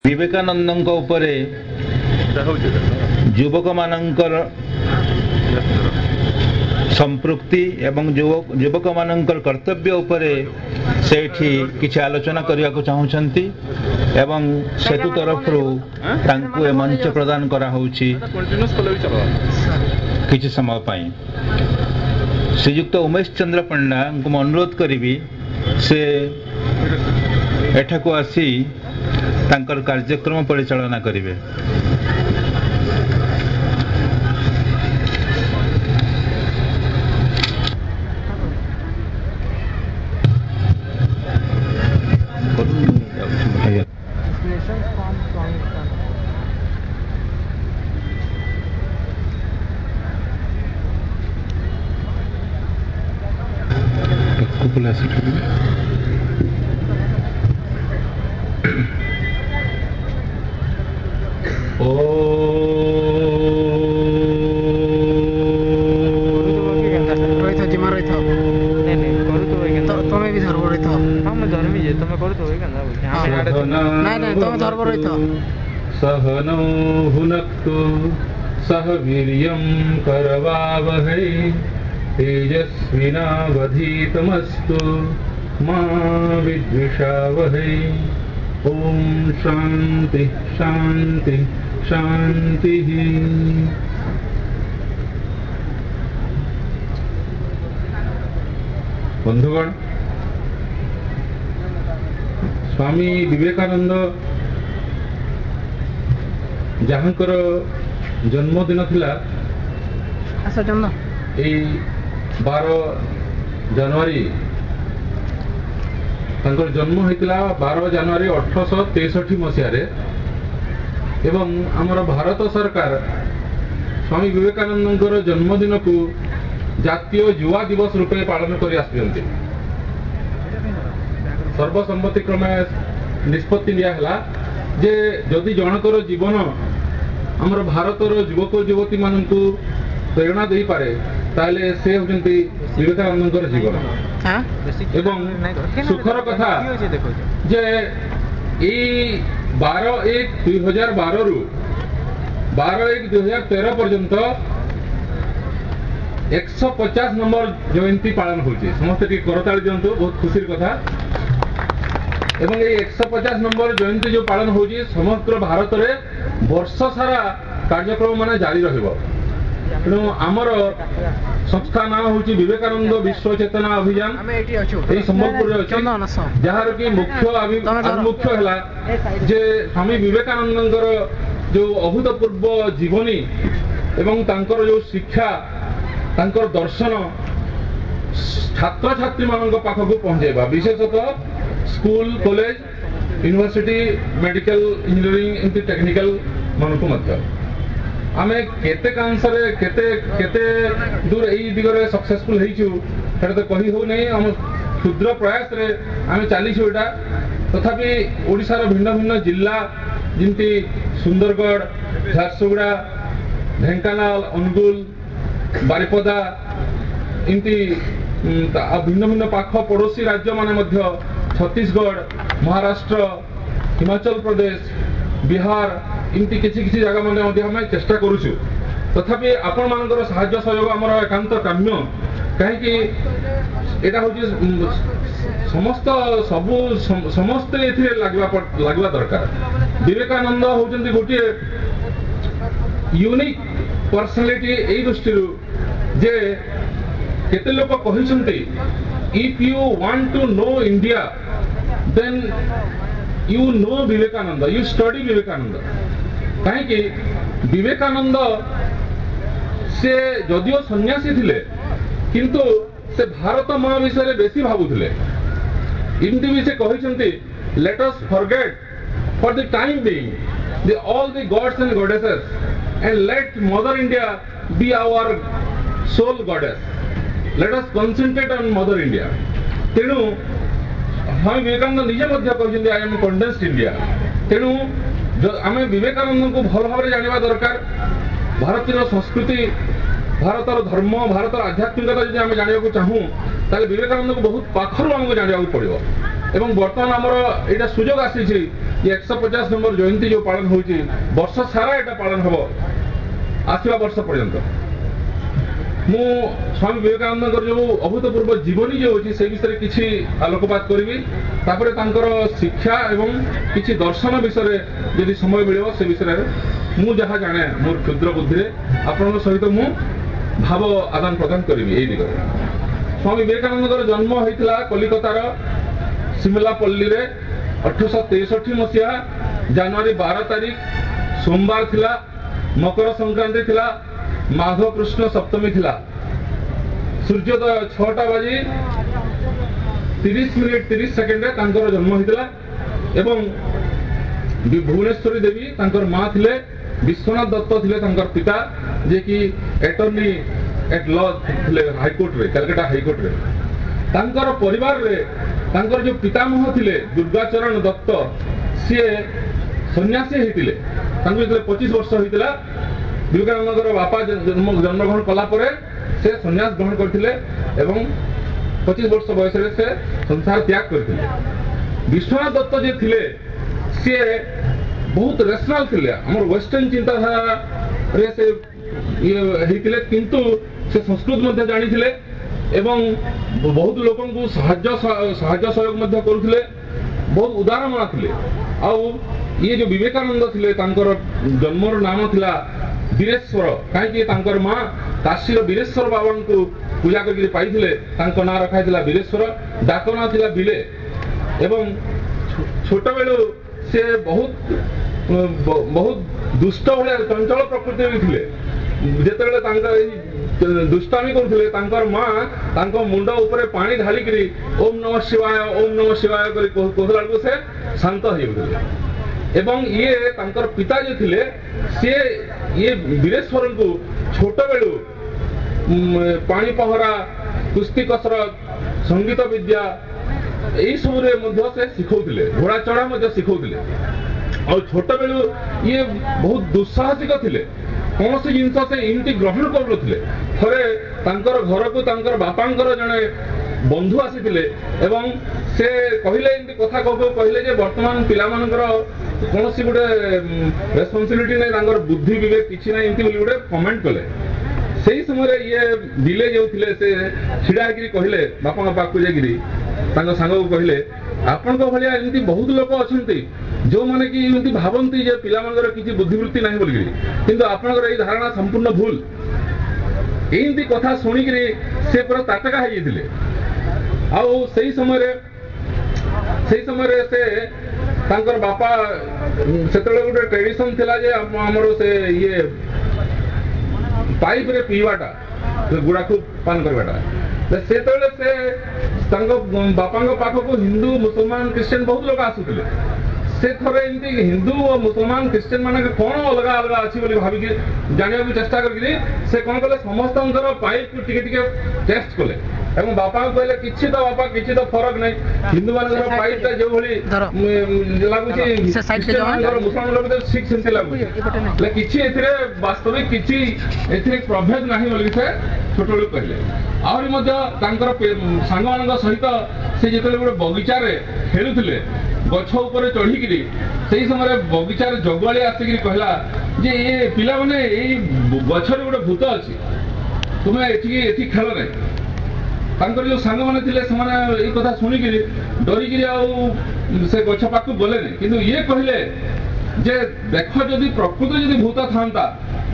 विवेकानंद उपरे युवक मानकर संपृक्ति एवं युवक मानकर कर्तव्य उपरे सेठी किछि आलोचना करिया को चाहुछंती एवं सेतु तरफ तांकु ए मंच प्रदान करा होउछि किछि समय पई। श्रीयुक्त उमेश चंद्र पंडा को अनुरोध करी से एठाको आसी तांकर कार्यक्रम परिचालना करिवे। सहनौ भुनक्तु सह वीर्यं करवावहै तेजस्विनावधीतमस्तु मा विद्विषावहै। ओम शांति शांति शांति। बंधुगण, स्वामी विवेकानंद जहाँकर जन्मदिन थिला 12 जनवरी तांकर जन्म होइतिला 12 जनवरी 1863 मसीह रे एवं आमर भारत सरकार स्वामी विवेकानंदर जन्मदिन को जातीय युवा दिवस रूपे पालन करि आछथि। सर्वसम्मतिक्रमे निष्पत्ति लिया हला जे जदि जनकर जीवन आमर भारतर युवक युवती मानकु प्रेरणा दे पारे ताले से होजंती विवेकानंदर जीवन। एवं सुखर कथा जे ई 12/1/2012 रु 12/1/2013 पर्यंत 150 नंबर जयंती पालन होची। समस्त करताली दियंतु, बहुत खुशी कथा। एवं ये 150 नंबर जयंती जो पालन होची समग्र भारत रे वर्ष सारा कार्यक्रम माने जारी रहिबो। तेणु आमर संस्था नाम होची विवेकानंद विश्व चेतना अभियान। एई संबलपुर रे अछि जहार की मुख्य मुख्य हला जे स्वामी विवेकानंदर जो अभूतपूर्व जीवनी एवं तांकर जो शिक्षा तांकर दर्शन छात्र छात्री मानक पाखक पहुंचेबा, विशेषतः school college university medical engineering एमती टेक्निकल मानक मध्य आमे केते कांसरे केते दूर एई दिगरे सक्सेसफुल हेइछु सेटा तो कहि हो नै। हम क्षुद्र प्रयास रे आमे चालिछु एटा। तथापि ओडिसा रो भिन्न भिन्न जिल्ला जिंती सुंदरगढ़, झारसुगुड़ा, ढेंकानाल, अनुगुल, बारिपदा इनती भिन्न भिन्न पाख पड़ोसी राज्य माने मध्य छत्तीसगढ़, महाराष्ट्र, हिमाचल प्रदेश, बिहार इमती किसी किसी जगह माने हम चेष्टा करूछु। तथापि आपण मानकर साहाय्य सहयोग आमर एकांत काम्य कहीं एटा होची समस्त सबु समस्ते एथिरे लागवा दरकार। विवेकानंद होचंती गोटे यूनिक पर्सनालिटी एई दृष्टि जे केते लोक कहिसंती if you want to know India then you know Vivekananda, you study Vivekananda। कहीं कि विवेकानंद से जदियो सन्यासी थिले किंतु से भारत माँ विषय बेसी भावुथिले। इमती भी से कहिसंती let us forget for the time being all the gods and goddesses and let Mother India be our sole goddess। Let us concentrate on Mother India। तेणु स्वामी विवेकानंद निजे मध्य कहते आई एम कंडेन्स्ड इंडिया। तेणु आम विवेकानंद को भल भाव जाना दरकार। भारतीय संस्कृति, भारतर धर्म, भारतर आध्यात्मिकता जो आम जाना चाहूँ ताले विवेकानंद को बहुत पाखर आमको जाना पड़ो। एवं बर्तमान आमर यहाँ सुजोग आसी ये 150 नंबर जयंती जो पालन होची वर्ष सारा एटा पालन हबो आसवा वर्ष पर्यंत मु स्वामी विवेकानंद जो अभूतपूर्व जीवनी जो होची से विषय किछि आलोकपात करिवि तापरे तांकर शिक्षा एवं किछि दर्शन विषय यदि समय मिलिबो से विषय मु जहा जाने मोर क्षुद्र बुद्धि आपन सहित मु भाव आदान प्रदान करिवि एई दिगरे स्वामी विवेकानंद जन्म होइतला कलिकतार सिमलापल्ली रे 1863 मसीहा जनवरी 12 तारिख सोमवार थिला मकर संक्रांति थिला माघ कृष्ण सप्तमी थिला सूर्योदय 6टा बजे 30 मिनिट 30 सेकेंड रे तांकर जन्म होइतला एवं भुवनेश्वरी देवी तांकर मां थिले विश्वनाथ दत्त थिले तांकर पिता जे कि एटर्नी एट लॉ थिले हाई कोर्ट रे कलकत्ता हाई कोर्ट रे तांकर परिवार रे तांकर जो पितामह थिले दुर्गाचरण दत्त सी सन्यासी होइतिले तांको जेतले 25 वर्ष होइतिला विवेकानंदर बापा जन्म ग्रहण कला परे से सन्यास ग्रहण करथिले एवं 25 वर्ष बयस रे से संसार त्याग करथिले विश्वनाथ दत्त जे थिले सी बहुत रेशनल थिले हमर वेस्टर्न चिंताधारा रे से ये हेतिले किंतु से संस्कृत मध्ये जानि थिले एवं बहुत लोकन को साहाय्य सहयोग मध्ये करुथिले बहुत उदार मना थिले आउ ये जो विवेकानंद थिले तांकर जन्मर नाम थिला वीरेश्वर काहे तांकर मां काशीर वीरेश्वर बाबन को पूजा करके पाइथिले तांको नाम रखा थिला वीरेश्वर डाक नाम थिला बिले एवं छोट बेलु से बहुत दुष्ट भले चंचल प्रकृति भी थिले जेतेबेले तांका दुष्टामी करथिले तांकर मां तांको मुंड ऊपर पानी ढाली करी ओम नमः शिवाय करी कोहला को से शांत हो गेले एवं ये तांकर पिता जे थिले से ये वीरेश्वर को छोट बेलु पानी पहरा कुश्ती कसरत संगीत विद्या एई सब रे मध्ये से सिखौथिले घोड़ा चढ़ा मध्ये सिखौथिले और छोट बेलु ये बहुत दुस्साहसिक थिले कौन सी जिनस से इमती ग्रहण करुले थरे तांकर घर को तांकर बापांकर जने बंधु आसीथिले एवं से कहिले इमती कथा कहले जे वर्तमान पिला मानकर कौन सी गुटे रेस्पोंसिबिलिटी नै तांकर बुद्धि विवेक किछि नै इमती बोली गुटे कमेंट कले सेही समय ये दिले जो थिले से छिड़ा गिरी कहिले बापा पाकु जेगिरी तांको संग को कहिले आपन को भलिया इमती बहुत लोक अछंती जो माने कि इमती भावंती जे पिला मानकर किछि बुद्धिवृत्ति नाही बोली किंतु आपनकर एई धारणा संपूर्ण भूल एमती कथा सुनी करी से पूरा ताटका हो जाइए आउ सही समय रे से तांकर बापा सेतले गुटे ट्रेडिशन थिला जे हमरो से ये पाइप रे पीवाटा गुड़ा खूब पान करवाटा सेतले से तांको बापांको पाखको हिंदू मुसलमान क्रिश्चियन बहुत लोग आसुथिले से थरे एमती हिंदू और मुसलमान क्रिश्चियन माने कौन अलग अलग अच्छी बोली भाविकी जानिया को चेष्टा करके से कौन कले समस्त पाइप को टिके टिके टेस्ट कले एवं बापा कहले किछि तो बापा किछि तो फरक नै हिंदू मानकर पाइप ता जो भली लागुची से साइड के जो मुसलमान लोग तो ठीक सेंते लागुची ले किछि एथिरे वास्तविक किछि एथिरे प्रभेद नाही बोली से छोट लोग कहले आहुरी मध्ये तांकर सांग मानक सहित से जेतले गोटे बगीचा रे खेलुथिले गछ ऊपर चढ़ी करी से समय बगीचार जगुआली आसिक कहला जे ये पिला माने एई गछरे गोटे भूत अछि तुमे एठी खेल नै तांकर जो सांग माने थिले समाने एई कथा सुनी करी डरी करी आ से गछ पाकु गले नै किंतु ये कहले जे देखो जदि प्रकृति जदि भूत थांता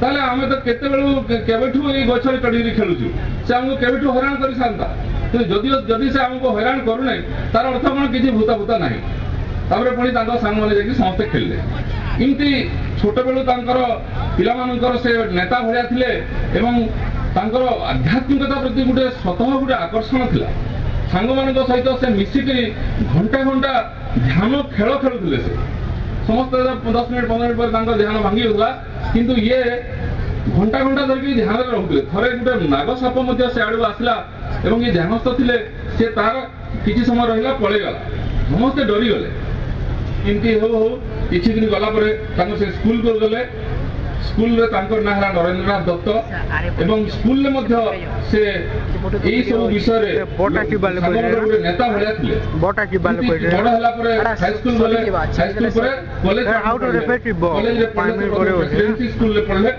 ताले आमे तो केते बेलु केबेठु एई गछरे चढ़ी खेलुछु से हमको केबेठु हैरान करि सांता तो जदि से हमको हैरान करू नै तार अर्थ कोन किछि भूता नाही तापर पुणी सांग मैंने जाकि समस्ते खेलिले इमती छोट बेलू तांकर पिला मानकर से नेता भलिया थिले एवं तांकर आध्यात्मिकता प्रति गोटे स्वतः गोटे आकर्षण थिला सांग मानक सहित से मिसिकी घंटा घंटा ध्यान खेल खेलुथिले से समस्त 10 मिनिट 15 मिनिट पर तांकर ध्यान भांगी होतला किंतु ये घंटा घंटा धरिक ध्यान रे रहउथिले थरे गोटे नाग साप मध्ये से आडू आसला एवं ये ध्यानस्थ थिले से तार किछि समय रहिला पळे गला समस्त डरी गले इनकी हो किछि दिन गला परे तांको से स्कूल को गले स्कूल रे तांकर ना हला नरेंद्रनाथ दत्त एवं स्कूल रे मध्य से एई सब विषय रे बोटा की बाले को गोटे नेता भलिया थिले बोटा की बाले को बड़ हला परे हाई स्कूल गले हाई स्कूल परे कॉलेज हाउ टू रिपीट बो कॉलेज रे पढ़ले रेसिडेंसी स्कूल रे पढ़ले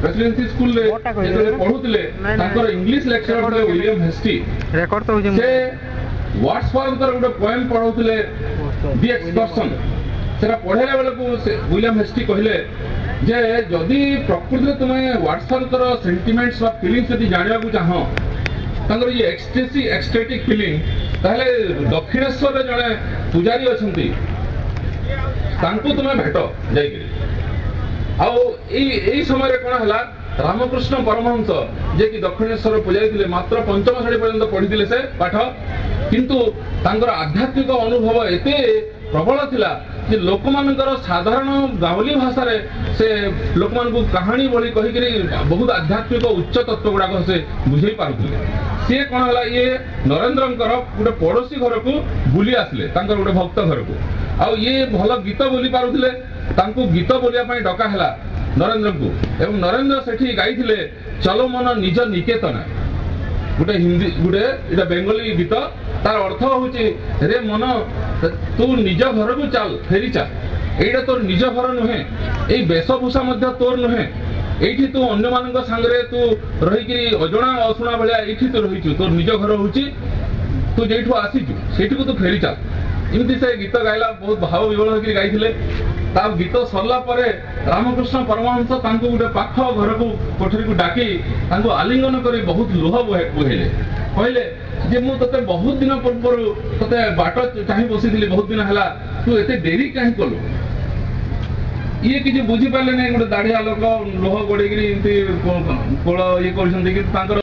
रेसिडेंसी स्कूल रे जेते पढुतले तांकर इंग्लिश लेक्चरर थे विलियम हेस्टी रेकॉर्ड तो से व्हाट्स फॉर गोटे पोएम पढुतले दी एक्सकर्शन सेरा पढ़ेला बेले को विलियम हेस्टी कहले जे जदि प्रकृति में तुम्हें व्हाट्सएप सेंटिमेंट्स व फीलिंग्स यदि जानिया को चाहो तांकर ये एक्सटेटिक फीलिंग ताहले दक्षिणेश्वर रे जने पुजारी अछंती तांको तुम्हें भेट जाइकरी आउ एई समय रे कोन हला रामकृष्ण परमहंस जे कि दक्षिणेश्वर पुजारी थिले मात्र पंचम श्रेणी पर्यंत पढ़िथिले से पाठ किंतु तांकर आध्यात्मिक अनुभव एते प्रबल थिला जे लोकमानकर साधारण गावली भाषा रे से लोकमान को कहानी बोली कहि करी बहुत आध्यात्मिक उच्च तत्व गुडा को से बुझै पारुथिले से कोन हला ये नरेंद्रंकर गोटे पड़ोसी घर को बुली आसले तांकर गोटे भक्त घर को आ ये भल गीत बोली पारुथिले तांको गीत बोलिया पई डका हला नरेंद्र को एवं नरेंद्र सेठी गाइथिले चलो मन निज निकेतन गोटे हिंदी गोटे इटा बेंगली गीत तार अर्थ होची रे मन तू निज घर को चल फेरी चल एटा तोर निज घर नुहे ए वेशभूषा मध्य तोर नुहे एठी तू अन्य मानक संगरे तू रहिकरी अजणा असुणा भलिया एठी तू रहिचु तोर निज घर होची तू जेठू आसीचु सेठी को तू फेरी चल इमती से गीत गाइला बहुत भाव विवल होकरी गाइथिले ता गीत सरला परे रामकृष्ण परमहंस तांको गोटे पाख घर को कोठरी को डाकी तांको आलिंगन करी बहुत लुह बहेले कहले जे मु तते बहुत दिन पूर्व तते बाट चाहि बसिथिली बहुत दिन हला तू एते देरी काहे कलु ये किछि बुझी पाले नै गोटे दाढ़िया लोक लोह गोडेगिरी कोळ ये करछन्ती कि तांकर